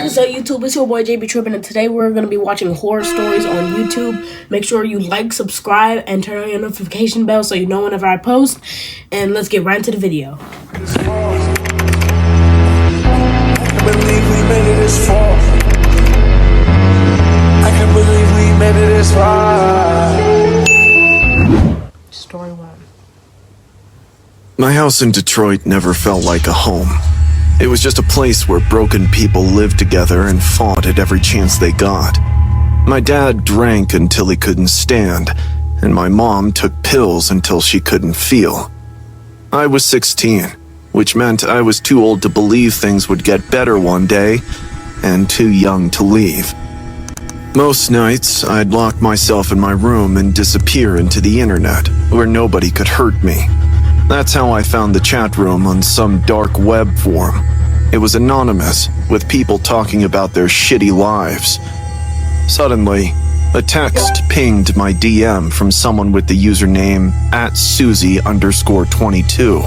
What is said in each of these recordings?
What is up, YouTube? It's your boy JB Trippin', and today we're going to be watching horror stories on YouTube. Make sure you like, subscribe, and turn on your notification bell so you know whenever I post. And let's get right into the video. I can't believe we made it this far. I can't believe we made it this far. Story 1. My house in Detroit never felt like a home. It was just a place where broken people lived together and fought at every chance they got. My dad drank until he couldn't stand, and my mom took pills until she couldn't feel. I was 16, which meant I was too old to believe things would get better one day, and too young to leave. Most nights, I'd lock myself in my room and disappear into the internet, where nobody could hurt me. That's how I found the chat room on some dark web forum. It was anonymous, with people talking about their shitty lives. Suddenly, a text pinged my DM from someone with the username @Susie_22.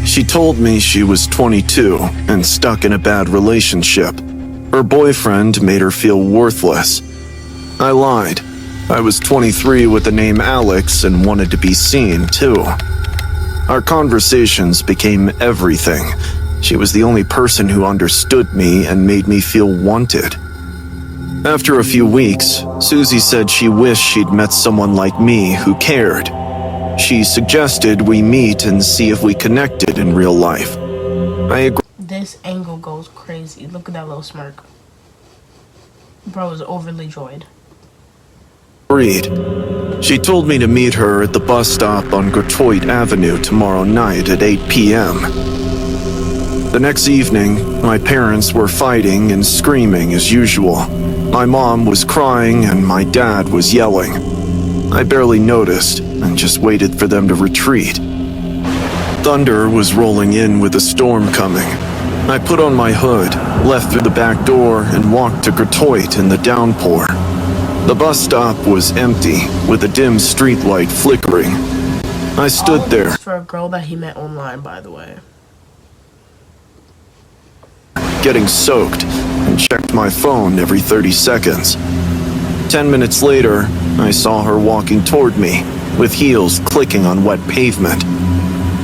She told me she was 22 and stuck in a bad relationship. Her boyfriend made her feel worthless. I lied. I was 23 with the name Alex and wanted to be seen, too. Our conversations became everything. She was the only person who understood me and made me feel wanted. After a few weeks, Susie said she wished she'd met someone like me who cared. She suggested we meet and see if we connected in real life. I agreed. This angle goes crazy. Look at that little smirk. Bro is overly joyed. She told me to meet her at the bus stop on Detroit Avenue tomorrow night at 8 p.m. The next evening, my parents were fighting and screaming as usual. My mom was crying and my dad was yelling. I barely noticed and just waited for them to retreat. Thunder was rolling in with a storm coming. I put on my hood, left through the back door, and walked to Detroit in the downpour. The bus stop was empty, with a dim streetlight flickering. I stood there. For a girl that he met online, by the way. Getting soaked, and checked my phone every 30 seconds. 10 minutes later, I saw her walking toward me, with heels clicking on wet pavement.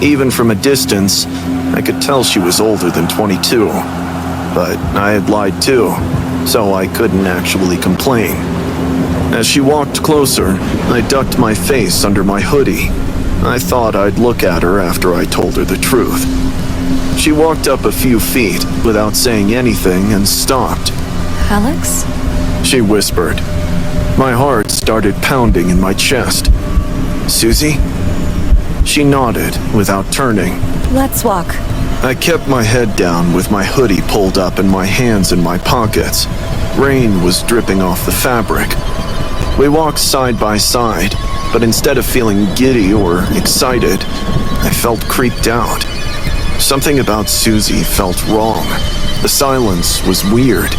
Even from a distance, I could tell she was older than 22. But I had lied too, so I couldn't actually complain. As she walked closer, I ducked my face under my hoodie. I thought I'd look at her after I told her the truth. She walked up a few feet without saying anything and stopped. Alex? She whispered. My heart started pounding in my chest. Susie? She nodded without turning. Let's walk. I kept my head down with my hoodie pulled up and my hands in my pockets. Rain was dripping off the fabric. We walked side by side, but instead of feeling giddy or excited, I felt creeped out. Something about Susie felt wrong. The silence was weird.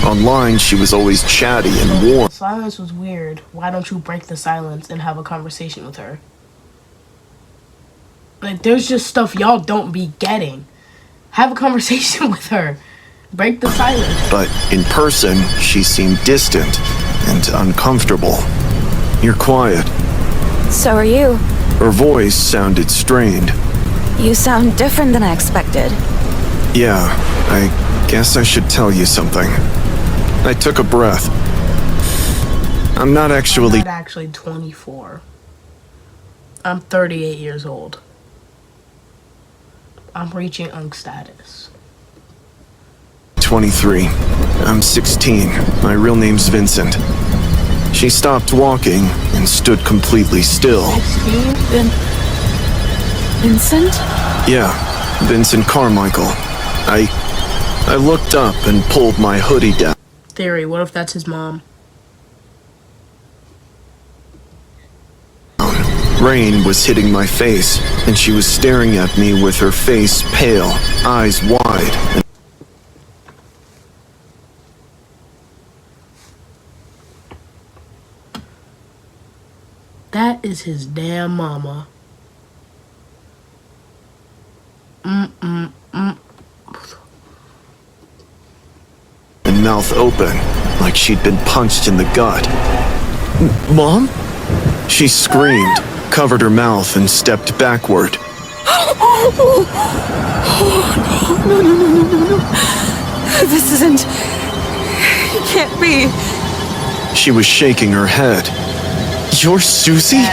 Online, she was always chatty and warm. Silence was weird. Why don't you break the silence and have a conversation with her? Like, there's just stuff y'all don't be getting. Have a conversation with her. Break the silence. But in person, she seemed distant and uncomfortable. You're quiet. So are you. Her voice sounded strained. You sound different than I expected. Yeah, I guess I should tell you something. I took a breath. I'm not actually 24. I'm 38 years old. I'm reaching unk status. 23. I'm 16. My real name's Vincent. She stopped walking and stood completely still. 16? Vincent? Yeah, Vincent Carmichael. I looked up and pulled my hoodie down. Theory, what if that's his mom? Rain was hitting my face, and she was staring at me with her face pale, eyes wide. That is his damn mama. mouth open, like she'd been punched in the gut. Mom? She screamed, covered her mouth, and stepped backward. No. This isn't... It can't be. She was shaking her head. You're Susie?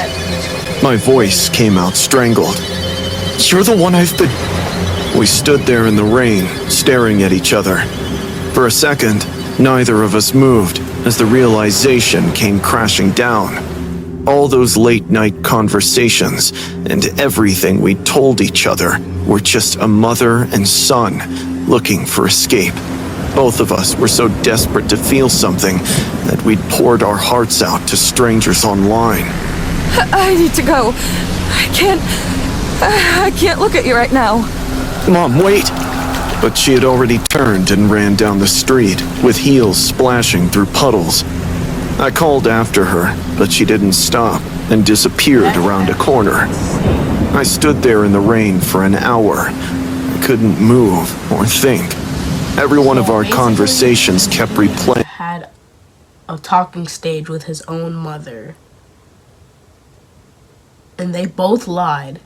My voice came out strangled. You're the one I've been... We stood there in the rain, staring at each other. For a second, neither of us moved as the realization came crashing down. All those late-night conversations and everything we told each other were just a mother and son looking for escape. Both of us were so desperate to feel something that we'd poured our hearts out to strangers online. I need to go. I can't look at you right now. Mom, wait! But she had already turned and ran down the street, with heels splashing through puddles. I called after her, but she didn't stop and disappeared around a corner. I stood there in the rain for an hour. I couldn't move or think. Every one of our conversations kept replaying. Had a talking stage with his own mother. And they both lied.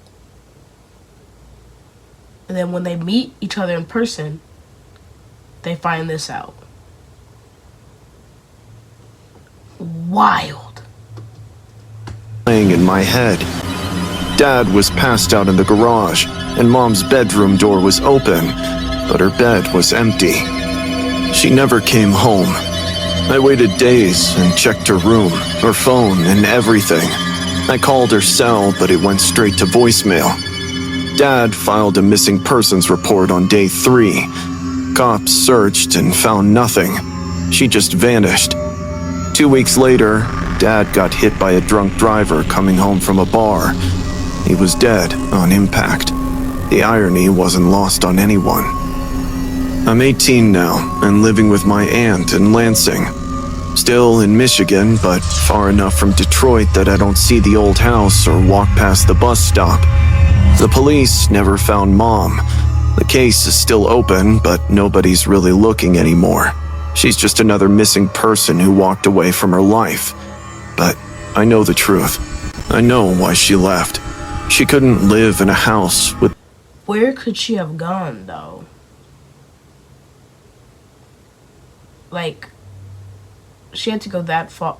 And then when they meet each other in person, they find this out. Wild. Playing in my head. Dad was passed out in the garage, and Mom's bedroom door was open, but her bed was empty. She never came home. I waited days and checked her room, her phone, and everything. I called her cell, but it went straight to voicemail. Dad filed a missing persons report on day 3. Cops searched and found nothing. She just vanished. 2 weeks later, Dad got hit by a drunk driver coming home from a bar. He was dead on impact. The irony wasn't lost on anyone. I'm 18 now and living with my aunt in Lansing. Still in Michigan, but far enough from Detroit that I don't see the old house or walk past the bus stop. The police never found Mom. The case is still open, but nobody's really looking anymore. She's just another missing person who walked away from her life. But I know the truth. I know why she left. She couldn't live in a house with... Where could she have gone, though? Like, she had to go that far.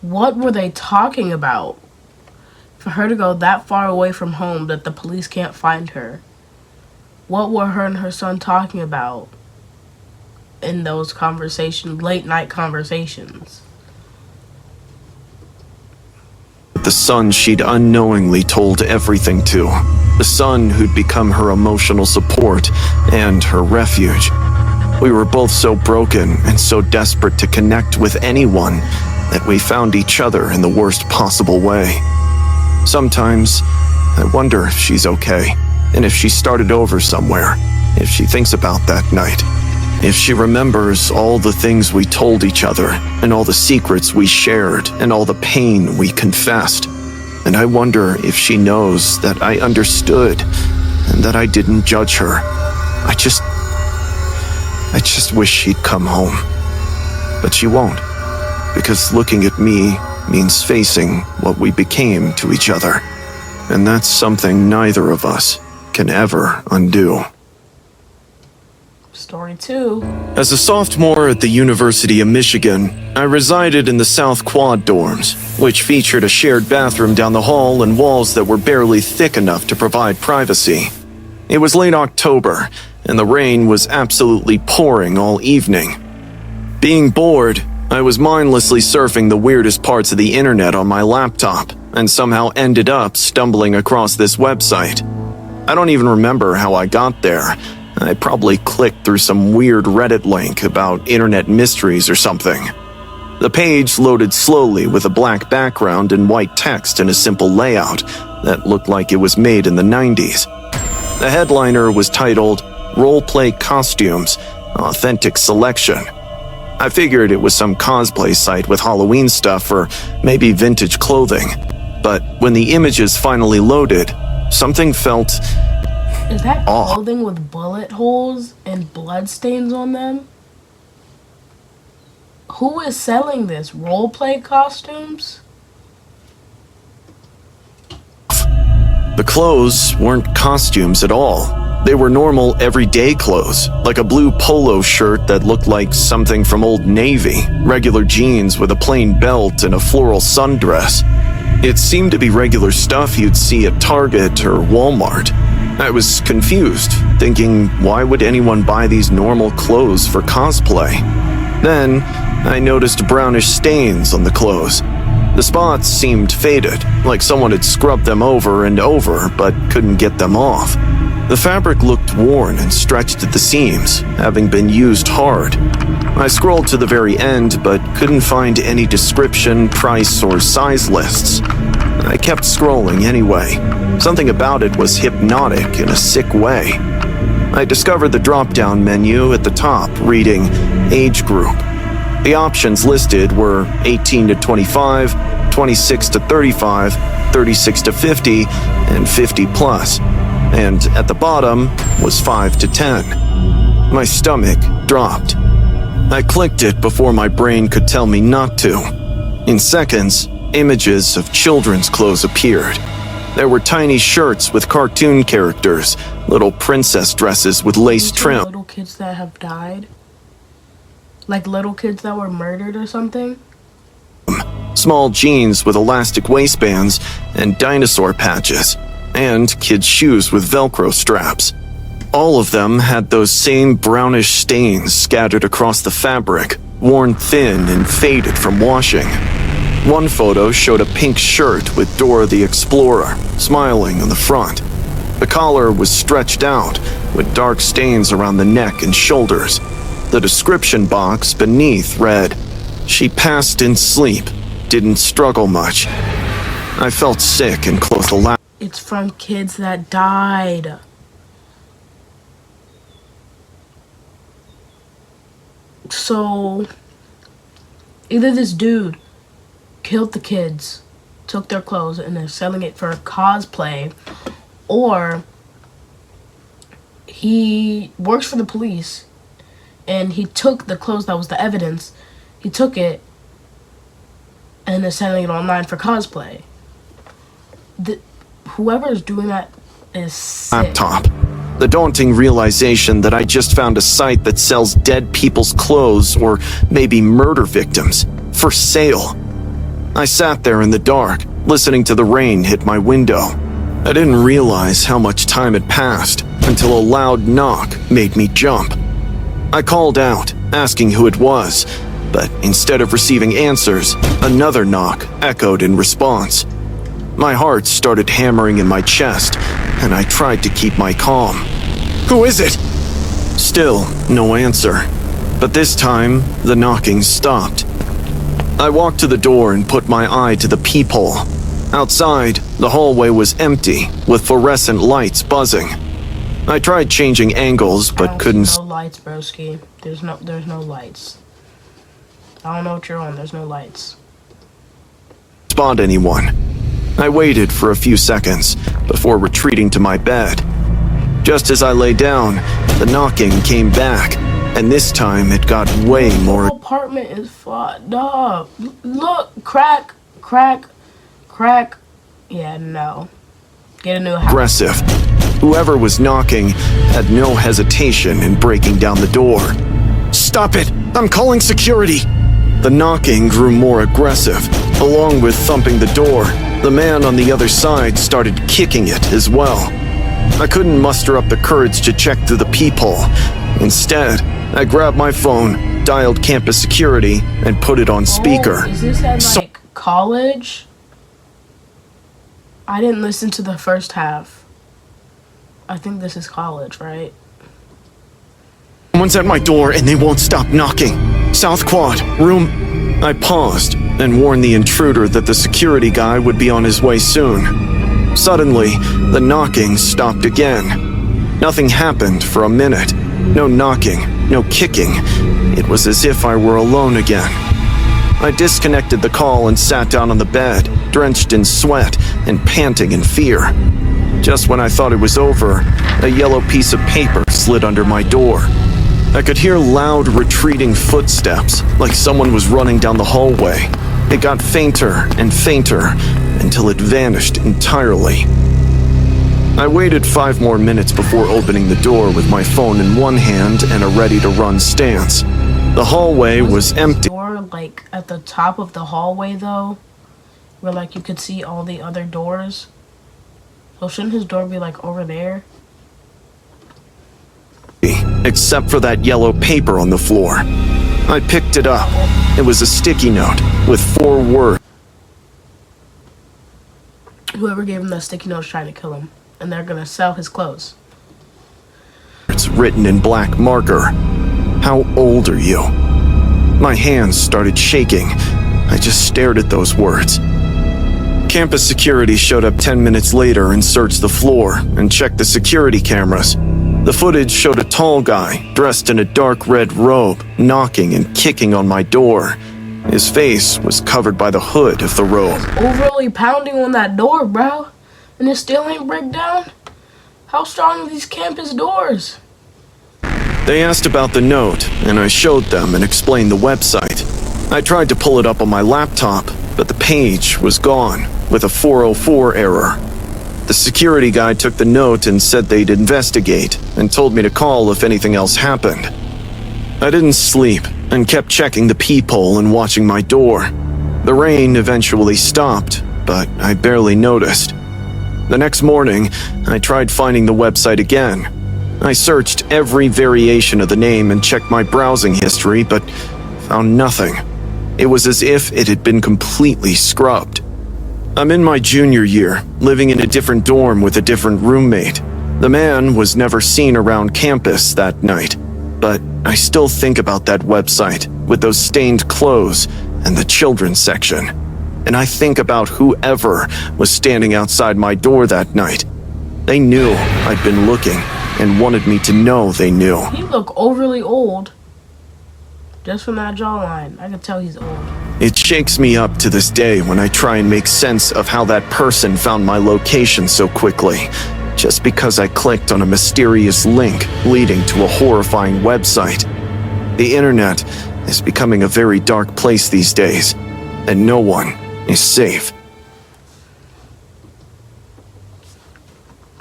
What were they talking about? For her to go that far away from home that the police can't find her. What were her and her son talking about in those conversations, late night conversations? The son she'd unknowingly told everything to. The son who'd become her emotional support and her refuge. We were both so broken and so desperate to connect with anyone that we found each other in the worst possible way. Sometimes, I wonder if she's okay, and if she started over somewhere, if she thinks about that night, if she remembers all the things we told each other, and all the secrets we shared, and all the pain we confessed. And I wonder if she knows that I understood, and that I didn't judge her. I just wish she'd come home. But she won't, because looking at me means facing what we became to each other. And that's something neither of us can ever undo. Story 2. As a sophomore at the University of Michigan, I resided in the South Quad dorms, which featured a shared bathroom down the hall and walls that were barely thick enough to provide privacy. It was late October, and the rain was absolutely pouring all evening. Being bored, I was mindlessly surfing the weirdest parts of the internet on my laptop, and somehow ended up stumbling across this website. I don't even remember how I got there. I probably clicked through some weird Reddit link about internet mysteries or something. The page loaded slowly with a black background and white text in a simple layout that looked like it was made in the 90s. The headliner was titled, Roleplay Costumes, Authentic Selection. I figured it was some cosplay site with Halloween stuff or maybe vintage clothing. But when the images finally loaded, something felt Is that off. clothing with bullet holes and blood stains on them? Who is selling this? Roleplay costumes? The clothes weren't costumes at all. They were normal, everyday clothes, like a blue polo shirt that looked like something from Old Navy, regular jeans with a plain belt, and a floral sundress. It seemed to be regular stuff you'd see at Target or Walmart. I was confused, thinking, why would anyone buy these normal clothes for cosplay? Then, I noticed brownish stains on the clothes. The spots seemed faded, like someone had scrubbed them over and over but couldn't get them off. The fabric looked worn and stretched at the seams, having been used hard. I scrolled to the very end but couldn't find any description, price, or size lists. I kept scrolling anyway. Something about it was hypnotic in a sick way. I discovered the drop-down menu at the top reading Age Group. The options listed were 18 to 25, 26 to 35, 36 to 50, and 50 plus. And at the bottom was 5 to 10. My stomach dropped. I clicked it before my brain could tell me not to. In seconds, images of children's clothes appeared. There were tiny shirts with cartoon characters, little princess dresses with lace trim. Little kids that have died? Like little kids that were murdered or something? Small jeans with elastic waistbands and dinosaur patches, and kids' shoes with Velcro straps. All of them had those same brownish stains scattered across the fabric, worn thin and faded from washing. One photo showed a pink shirt with Dora the Explorer, smiling on the front. The collar was stretched out, with dark stains around the neck and shoulders. The description box beneath read, "She passed in sleep, didn't struggle much." I felt sick and closed the laptop. It's from kids that died. So, either this dude killed the kids, took their clothes, and they're selling it for cosplay, or he works for the police and he took the clothes that was the evidence, he took it and is selling it online for cosplay. Whoever is doing that is sick. Laptop. The daunting realization that I just found a site that sells dead people's clothes, or maybe murder victims, for sale. I sat there in the dark, listening to the rain hit my window. I didn't realize how much time had passed until a loud knock made me jump. I called out, asking who it was, but instead of receiving answers, another knock echoed in response. My heart started hammering in my chest, and I tried to keep my calm. "Who is it?" Still, no answer. But this time, the knocking stopped. I walked to the door and put my eye to the peephole. Outside, the hallway was empty, with fluorescent lights buzzing. I tried changing angles, but couldn't. No lights, broski. There's no lights. I don't know what you're on. There's no lights. Spot anyone. I waited for a few seconds before retreating to my bed. Just as I lay down, the knocking came back, and this time it got way more. The apartment is fucked up. Look, crack. Yeah, no. Get a new house. Aggressive. Whoever was knocking had no hesitation in breaking down the door. "Stop it! I'm calling security!" The knocking grew more aggressive. Along with thumping the door, the man on the other side started kicking it as well. I couldn't muster up the courage to check through the peephole. Instead, I grabbed my phone, dialed campus security, and put it on speaker. Oh, is this at college? I didn't listen to the first half. I think this is college, right? "Someone's at my door and they won't stop knocking. South Quad, room..." I paused and warned the intruder that the security guy would be on his way soon. Suddenly, the knocking stopped again. Nothing happened for a minute. No knocking, no kicking. It was as if I were alone again. I disconnected the call and sat down on the bed, drenched in sweat and panting in fear. Just when I thought it was over, a yellow piece of paper slid under my door. I could hear loud retreating footsteps, like someone was running down the hallway. It got fainter and fainter until it vanished entirely. I waited 5 more minutes before opening the door with my phone in one hand and a ready-to-run stance. The hallway was empty. Door, like, at the top of the hallway, though, where, like, you could see all the other doors. So shouldn't his door be, like, over there? Except for that yellow paper on the floor. I picked it up. It was a sticky note with 4 words. Whoever gave him that sticky note is trying to kill him, and they're gonna sell his clothes. It's written in black marker. How old are you? My hands started shaking. I just stared at those words. Campus security showed up 10 minutes later and searched the floor and checked the security cameras. The footage showed a tall guy, dressed in a dark red robe, knocking and kicking on my door. His face was covered by the hood of the robe. Overly pounding on that door, bro, and it still ain't break down? How strong are these campus doors? They asked about the note, and I showed them and explained the website. I tried to pull it up on my laptop, but the page was gone, with a 404 error. The security guy took the note and said they'd investigate, and told me to call if anything else happened. I didn't sleep, and kept checking the peephole and watching my door. The rain eventually stopped, but I barely noticed. The next morning, I tried finding the website again. I searched every variation of the name and checked my browsing history, but found nothing. It was as if it had been completely scrubbed. I'm in my junior year, living in a different dorm with a different roommate. The man was never seen around campus that night, but I still think about that website with those stained clothes and the children's section. And I think about whoever was standing outside my door that night. They knew I'd been looking and wanted me to know they knew. He look overly old. Just from that jawline, I can tell he's old. It shakes me up to this day when I try and make sense of how that person found my location so quickly, just because I clicked on a mysterious link leading to a horrifying website. The internet is becoming a very dark place these days, and no one is safe.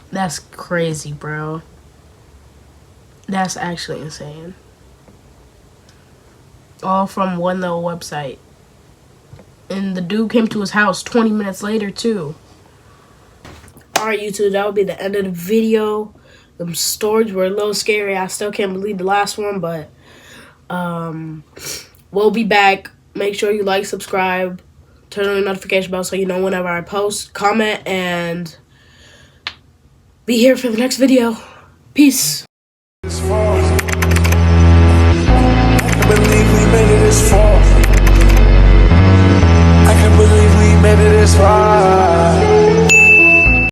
That's crazy, bro. That's actually insane. All from one little website. And the dude came to his house 20 minutes later, too. Alright, YouTube, that would be the end of the video. The stories were a little scary. I still can't believe the last one, but we'll be back. Make sure you like, subscribe, turn on the notification bell so you know whenever I post, comment, and be here for the next video. Peace. This far.